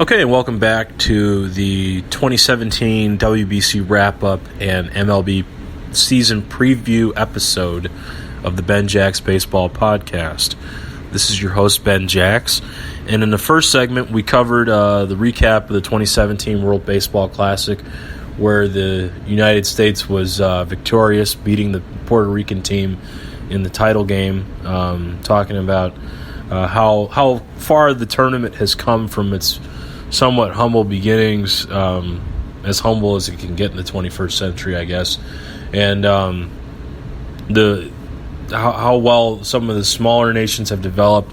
Okay, welcome back to the 2017 WBC wrap-up and MLB season preview episode of the Ben Jacks Baseball Podcast. This is your host, Ben Jacks, and in the first segment, we covered the recap of the 2017 World Baseball Classic, where the United States was victorious, beating the Puerto Rican team in the title game, talking about how far the tournament has come from its somewhat humble beginnings, as humble as it can get in the 21st century, I guess, and how well some of the smaller nations have developed,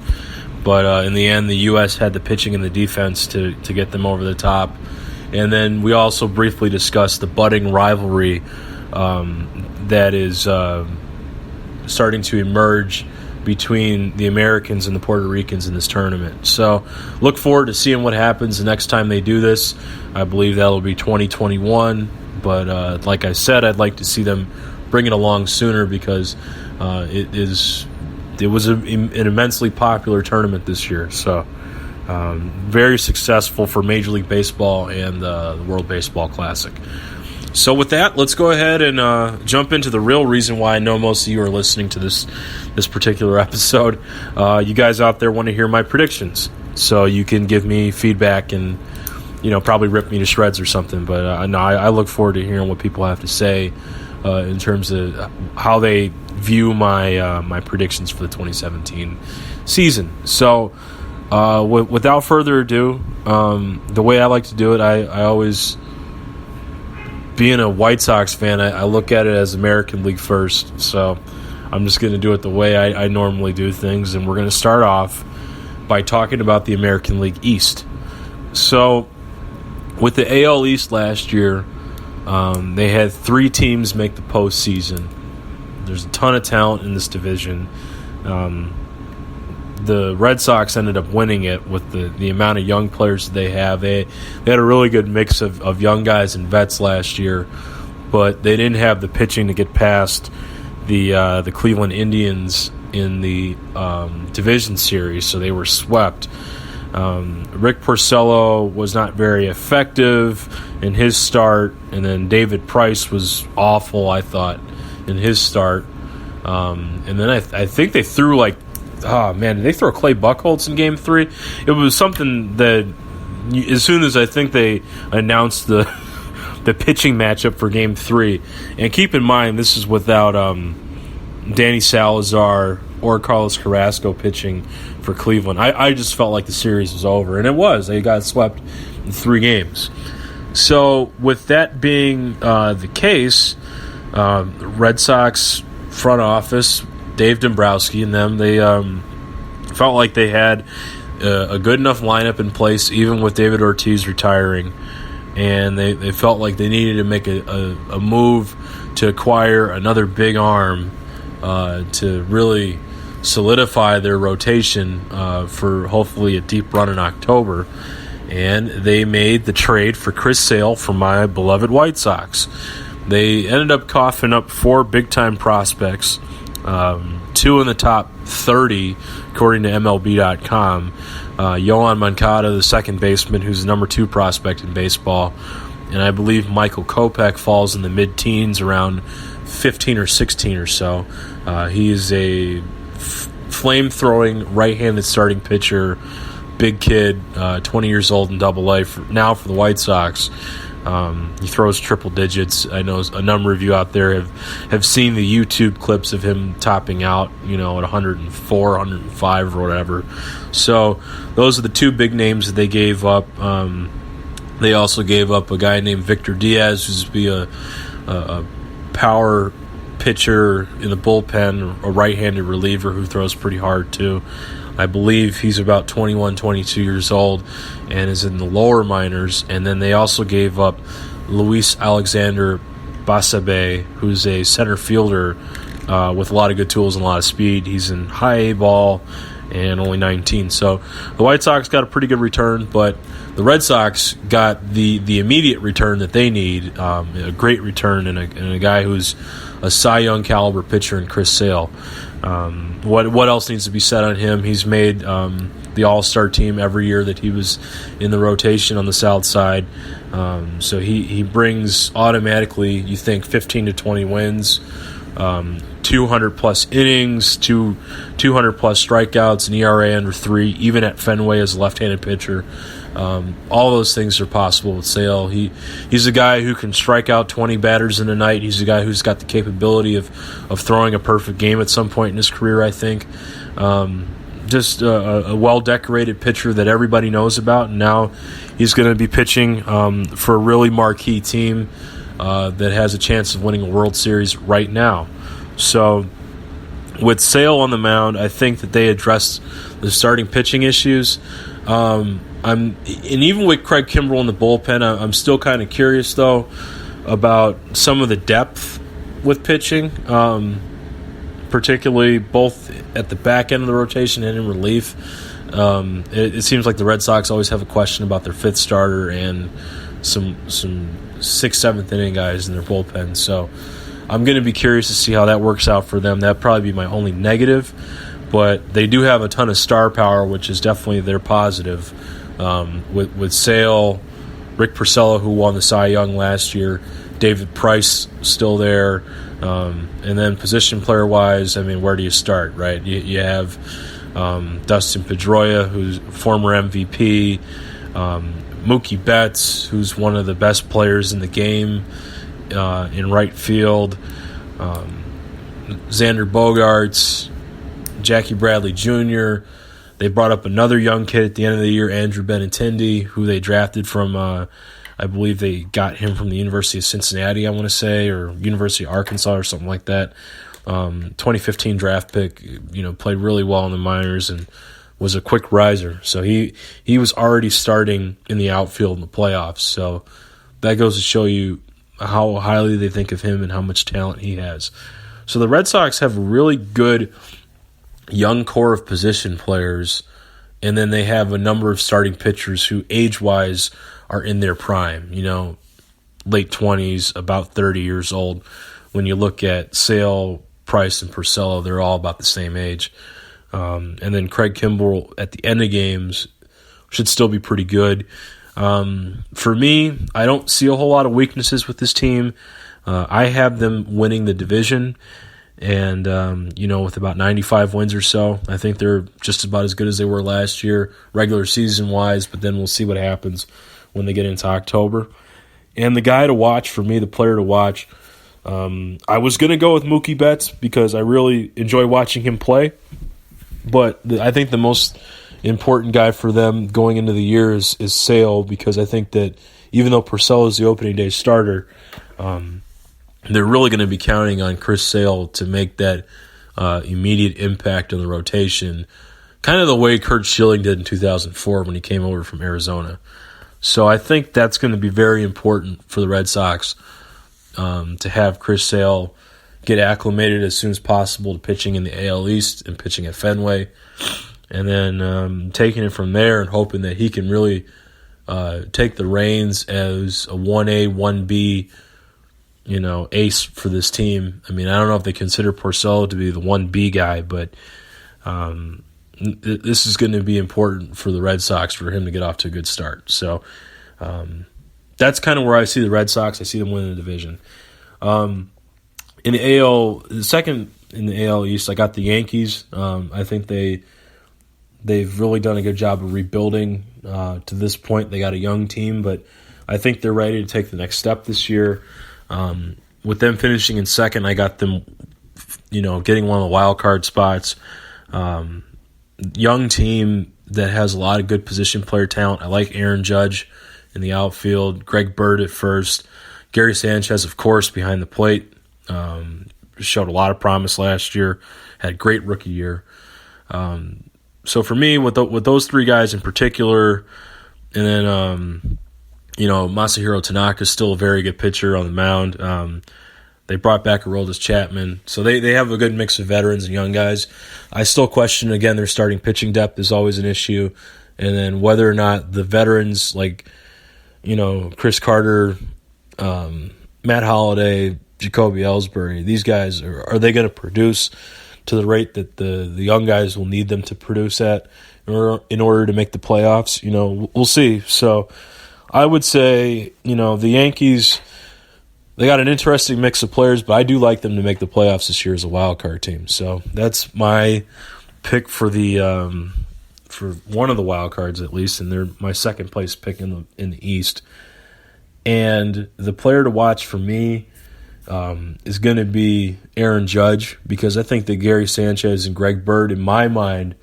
but in the end, the U.S. had the pitching and the defense to get them over the top. And then we also briefly discussed the budding rivalry that is starting to emerge between the Americans and the Puerto Ricans in this tournament. So look forward to seeing what happens the next time they do this. I believe that'll be 2021. But like I said, I'd like to see them bring it along sooner because it was an immensely popular tournament this year. So very successful for Major League Baseball and the World Baseball Classic. So with that, let's go ahead and jump into the real reason why I know most of you are listening to this particular episode. You guys out there want to hear my predictions, so you can give me feedback and probably rip me to shreds or something. But no, I look forward to hearing what people have to say in terms of how they view my predictions for the 2017 season. So without further ado, the way I like to do it, I always, being a White Sox fan, I look at it as American League first. So I'm just going to do it the way I normally do things. And we're going to start off by talking about the American League East. So with the AL East last year, they had 3 teams make the postseason. There's a ton of talent in this division. The Red Sox ended up winning it with the amount of young players that they have. They had a really good mix of young guys and vets last year, but they didn't have the pitching to get past the Cleveland Indians in the division series, so they were swept. Rick Porcello was not very effective in his start, and then David Price was awful, I thought, in his start. And then I think they threw did they throw Clay Buchholz in Game 3? It was something that, as soon as I think they announced the pitching matchup for Game 3, and keep in mind, this is without Danny Salazar or Carlos Carrasco pitching for Cleveland. I just felt like the series was over, and it was. They got swept in 3 games. So with that being the case, the Red Sox front office, Dave Dombrowski and them, they felt like they had a good enough lineup in place, even with David Ortiz retiring, and they felt like they needed to make a move to acquire another big arm to really solidify their rotation for hopefully a deep run in October. And they made the trade for Chris Sale from my beloved White Sox. They ended up coughing up 4 big-time prospects, 2 in the top 30, according to MLB.com. Yohan Moncada, the second baseman, who's the number 2 prospect in baseball. And I believe Michael Kopech falls in the mid-teens, around 15 or 16 or so. He is a flame-throwing, right-handed starting pitcher, big kid, 20 years old in Double-A now for the White Sox. He throws triple digits. I know a number of you out there have seen the YouTube clips of him topping out, at 104, 105 or whatever. So those are the 2 big names that they gave up. They also gave up a guy named Victor Diaz, who's be a power pitcher in the bullpen, a right-handed reliever who throws pretty hard too. I believe he's about 21, 22 years old and is in the lower minors. And then they also gave up Luis Alexander Basabe, who's a center fielder with a lot of good tools and a lot of speed. He's in high A ball and only 19. So the White Sox got a pretty good return, but the Red Sox got the immediate return that they need, a great return, and a guy who's a Cy Young caliber pitcher in Chris Sale. What else needs to be said on him? He's made the All-Star team every year that he was in the rotation on the south side. So he brings automatically, you think, 15 to 20 wins, 200-plus innings, 200-plus strikeouts, an ERA under 3, even at Fenway as a left-handed pitcher. All those things are possible with Sale. He's a guy who can strike out 20 batters in a night. He's a guy who's got the capability of throwing a perfect game at some point in his career, I think. Just a well-decorated pitcher that everybody knows about, and now he's going to be pitching for a really marquee team that has a chance of winning a World Series right now. So with Sale on the mound, I think that they addressed the starting pitching issues. And even with Craig Kimbrell in the bullpen, I'm still kind of curious, though, about some of the depth with pitching, particularly both at the back end of the rotation and in relief. It seems like the Red Sox always have a question about their fifth starter and some 6th, 7th inning guys in their bullpen. So I'm going to be curious to see how that works out for them. That'd probably be my only negative. But they do have a ton of star power, which is definitely their positive. With Sale, Rick Porcello, who won the Cy Young last year, David Price still there. And then position player-wise, I mean, where do you start, right? You have Dustin Pedroia, who's former MVP, Mookie Betts, who's one of the best players in the game in right field, Xander Bogaerts, Jackie Bradley Jr. They brought up another young kid at the end of the year, Andrew Benintendi, who they drafted from, I believe they got him from the University of Cincinnati, I want to say, or University of Arkansas or something like that. 2015 draft pick, played really well in the minors and was a quick riser. So he was already starting in the outfield in the playoffs. So that goes to show you how highly they think of him and how much talent he has. So the Red Sox have a really good young core of position players, and then they have a number of starting pitchers who age-wise are in their prime, late 20s, about 30 years old. When you look at Sale, Price, and Porcello, they're all about the same age. And then Craig Kimbrell at the end of games should still be pretty good. For me, I don't see a whole lot of weaknesses with this team. I have them winning the division. And, with about 95 wins or so, I think they're just about as good as they were last year, regular season-wise, but then we'll see what happens when they get into October. And the guy to watch, for me, the player to watch, I was going to go with Mookie Betts because I really enjoy watching him play, but I think the most important guy for them going into the year is Sale, because I think that even though Porcello is the opening day starter, they're really going to be counting on Chris Sale to make that immediate impact on the rotation, kind of the way Curt Schilling did in 2004 when he came over from Arizona. So I think that's going to be very important for the Red Sox to have Chris Sale get acclimated as soon as possible to pitching in the AL East and pitching at Fenway, and then taking it from there and hoping that he can really take the reins as a 1A, 1B ace for this team. I mean, I don't know if they consider Porcello to be the 1B guy, but this is going to be important for the Red Sox for him to get off to a good start. So that's kind of where I see the Red Sox. I see them winning the division. In the AL, the second in the AL East, I got the Yankees. I think they've really done a good job of rebuilding to this point. They got a young team, but I think they're ready to take the next step this year. With them finishing in second, I got them, getting one of the wild card spots. Young team that has a lot of good position player talent. I like Aaron Judge in the outfield, Greg Bird at first, Gary Sanchez, of course, behind the plate. Showed a lot of promise last year, had a great rookie year. So for me, with those three guys in particular, and then Masahiro Tanaka is still a very good pitcher on the mound. They brought back Aroldis Chapman. So they have a good mix of veterans and young guys. I still question, again, their starting pitching depth is always an issue. And then whether or not the veterans like, Chris Carter, Matt Holliday, Jacoby Ellsbury, these guys, are they going to produce to the rate that the young guys will need them to produce at? in order to make the playoffs. We'll see. So I would say, the Yankees, they got an interesting mix of players, but I do like them to make the playoffs this year as a wild card team. So that's my pick for for one of the wild cards at least, and they're my second place pick in the East. And the player to watch for me is going to be Aaron Judge, because I think that Gary Sanchez and Greg Bird, in my mind,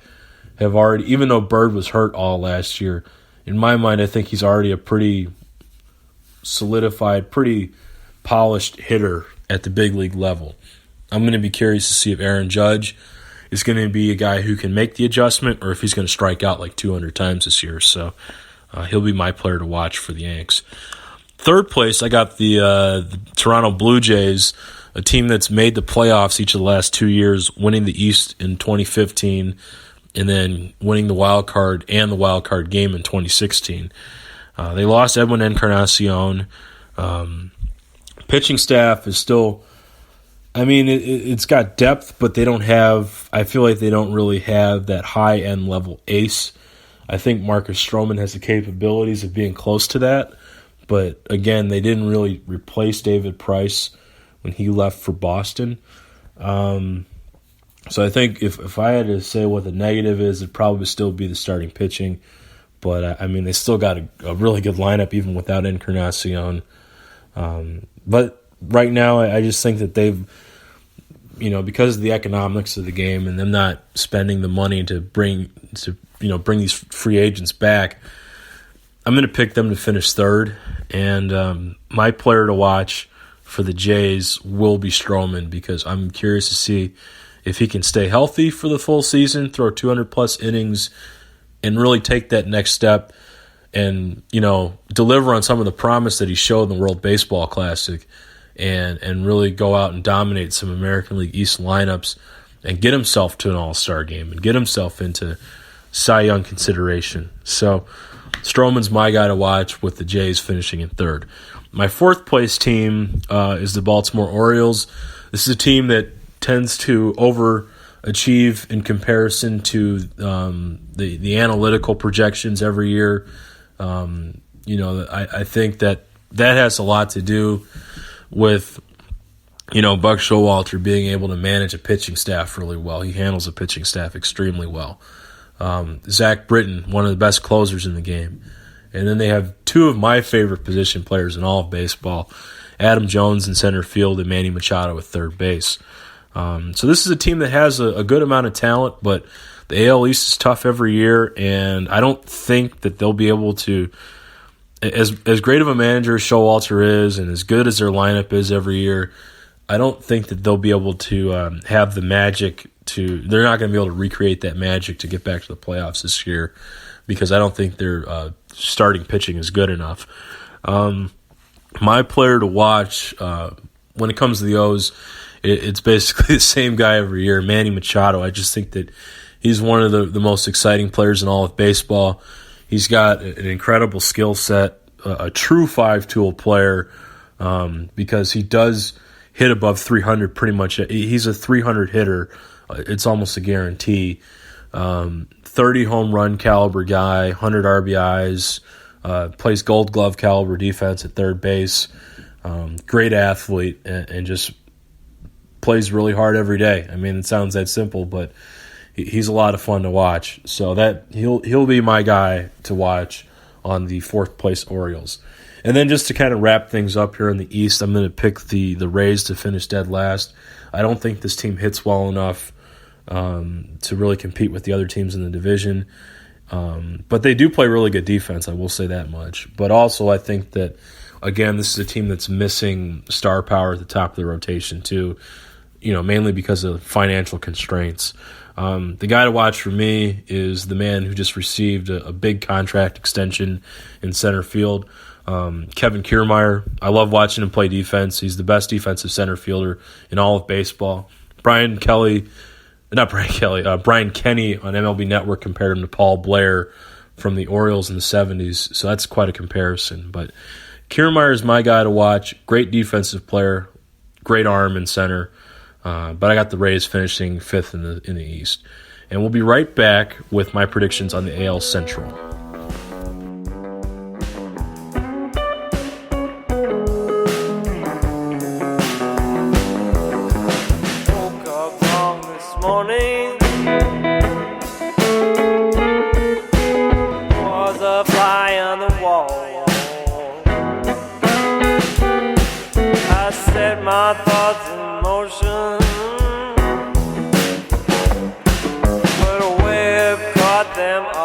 have already, even though Bird was hurt all last year, in my mind, I think he's already a pretty solidified, pretty polished hitter at the big league level. I'm going to be curious to see if Aaron Judge is going to be a guy who can make the adjustment, or if he's going to strike out like 200 times this year. So he'll be my player to watch for the Yanks. Third place, I got the Toronto Blue Jays, a team that's made the playoffs each of the last 2 years, winning the East in 2015, and then winning the wild card and the wild card game in 2016. They lost Edwin Encarnacion. Pitching staff is still, it's got depth, but I feel like they don't really have that high-end level ace. I think Marcus Stroman has the capabilities of being close to that, but again, they didn't really replace David Price when he left for Boston. So I think if I had to say what the negative is, it'd probably still be the starting pitching. But, they still got a really good lineup even without Encarnacion. But right now, I just think that they've, because of the economics of the game and them not spending the money to bring these free agents back, I'm going to pick them to finish third. And my player to watch for the Jays will be Stroman, because I'm curious to see if he can stay healthy for the full season, throw 200-plus innings, and really take that next step and, deliver on some of the promise that he showed in the World Baseball Classic and really go out and dominate some American League East lineups and get himself to an all-star game and get himself into Cy Young consideration. So Stroman's my guy to watch, with the Jays finishing in third. My fourth place team is the Baltimore Orioles. This is a team that tends to overachieve in comparison to the analytical projections every year. I think that has a lot to do with, Buck Showalter being able to manage a pitching staff really well. He handles a pitching staff extremely well. Zach Britton, one of the best closers in the game. And then they have two of my favorite position players in all of baseball, Adam Jones in center field and Manny Machado at third base. So this is a team that has a good amount of talent, but the AL East is tough every year, and I don't think that they'll be able to, as great of a manager as Showalter is and as good as their lineup is every year, I don't think that they'll be able to have the magic they're not going to be able to recreate that magic to get back to the playoffs this year, because I don't think their starting pitching is good enough. My player to watch when it comes to the O's, it's basically the same guy every year, Manny Machado. I just think that he's one of the most exciting players in all of baseball. He's got an incredible skill set, a true five-tool player, because he does hit above 300 pretty much. He's a 300 hitter. It's almost a guarantee. 30 home run caliber guy, 100 RBIs, plays gold glove caliber defense at third base. Great athlete, and just plays really hard every day. It sounds that simple, but he's a lot of fun to watch. So that he'll be my guy to watch on the fourth place Orioles. And then just to kind of wrap things up here in the East, I'm going to pick the Rays to finish dead last. I don't think this team hits well enough to really compete with the other teams in the division. But they do play really good defense, I will say that much. But also I think that, again, this is a team that's missing star power at the top of the rotation too, mainly because of financial constraints. The guy to watch for me is the man who just received a big contract extension in center field, Kevin Kiermaier. I love watching him play defense. He's the best defensive center fielder in all of baseball. Brian Kenny on MLB Network compared him to Paul Blair from the Orioles in the 70s, so that's quite a comparison. But Kiermaier is my guy to watch. Great defensive player, great arm in center. But I got the Rays finishing fifth in the East. And we'll be right back with my predictions on the AL Central. Woke up wrong this morning. Was a fly on the wall. I set my thoughts in motion, but a web caught them all.